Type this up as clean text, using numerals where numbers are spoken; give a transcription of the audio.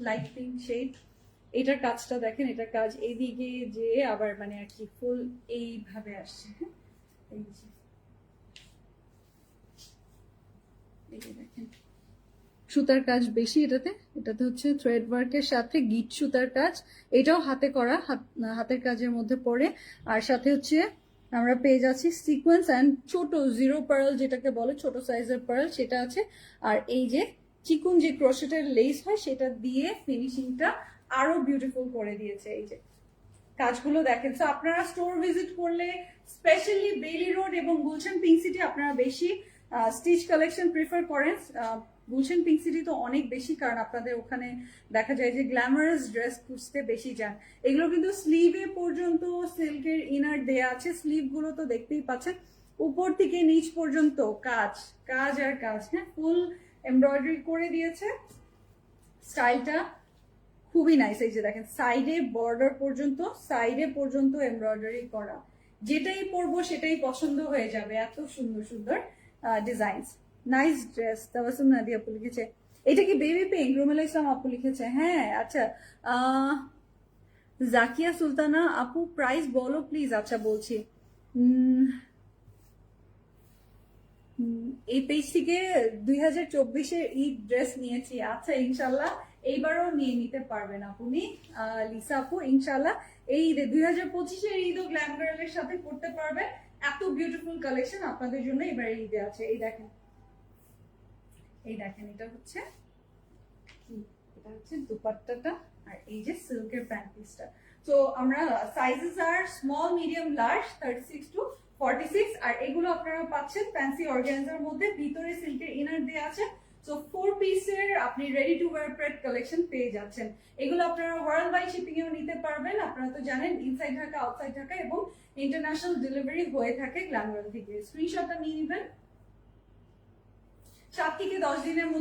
Light pink shade. এটার কাজটা দেখেন, এটার কাজ এইদিকে যে আবার মানে আর কি ফুল এইভাবে আসছে। হ্যাঁ, এই যে এই যে দেখেন সুতার কাজ বেশি এটাতে। এটাতে হচ্ছে থ্রেড ওয়ার্কের সাথে গিট সুতার কাজ, এটাও হাতে করা, হাতের কাজের মধ্যে পড়ে। আর সাথে হচ্ছে আমরা পেয়ে যাচ্ছি সিকোয়েন্স অ্যান্ড ছোট জিরো পার্ল যেটাকে বলে, ছোট সাইজের পার্ল সেটা আছে। আর এই যে চিকুন যে ক্রোশেটের লেস হয় সেটা দিয়ে ফিনিশিংটা আরো বিউটিফুল করে দিয়েছে। এই যে কাজগুলো দেখেন। তো আপনারা স্টোর ভিজিট করলে স্পেশালি বেইলি রোড এবং গুলশান পিঙ্ক সিটি আপনারা বেশি স্টিচ কালেকশন প্রিফার করেন। গুলশান পিঙ্ক সিটি তো অনেক বেশি, কারণ আপনাদের ওখানে দেখা যায় যে গ্ল্যামারাস ড্রেস খুঁজতে বেশি যান। এগুলো কিন্তু স্লিভে পর্যন্ত সিল্কের ইনার দেয়া আছে, স্লিভ গুলো তো দেখতেই পাচ্ছেন, উপর থেকে নিচ পর্যন্ত কাজ কাজ আর কাজ। হ্যাঁ, ফুল এমব্রয়ডারি করে দিয়েছে। স্টাইলটা খুবই নাইস। এই যে দেখেন সাইডে বর্ডার পর্যন্ত, সাইডে পর্যন্ত এমব্রয়ডারি করা, যেটাই পরবো সেটাই পছন্দ হয়ে যাবে, এত সুন্দর সুন্দর designs. Nice dress. Tabassum Nadia আপু লিখেছে এটা কি বেবি পিঙ্ক? রুমেলা ইসলাম আপু লিখেছে। হ্যাঁ আচ্ছা, জাকিয়া সুলতানা আপু প্রাইস বলো প্লিজ। আচ্ছা বলছি, এই পেজ থেকে 2024-এর ঈদ ড্রেস নিয়েছি। আচ্ছা ইনশাল্লাহ এইবারও নিয়ে নিতে পারবেন আপনি লিসা আপু, ইনশাল্লাহ এই ঈদে 2025-এর ঈদও গ্ল্যাম গার্লের সাথে করতে পারবেন। এত বিউটিফুল কালেকশন আপনাদের জন্য এবার ঈদে আছে। এই দেখেন, এই দেখেন এটা হচ্ছে কি, এটা হচ্ছে দুপাট্টাটা, আর এই যে সিল্কের প্যান্ট পিসটা। তো আমরা sizes R small, medium, large 36 to 46, আর এগুলো আপনারা পাচ্ছেন ফ্যান্সি অর্গানজার মধ্যে, ভিতরে সিল্কের ইনার দেওয়া আছে। সো 4 পিসের আপনি ready to wire prayed collection পেয়ে যাচ্ছেন। এগুলো আপনারা ওয়ার্ল্ড ওয়াইড শিপিং এও নিতে পারবেন। আপনারা তো জানেন ইনসাইড ঢাকা, আউটসাইড ঢাকা এবং ইন্টারন্যাশনাল ডেলিভারি হয়ে থাকে গ্ল্যামার থেকে। স্ক্রিনশটটা নিয়ে নেবেন, 7 থেকে 10 দিনের মধ্যে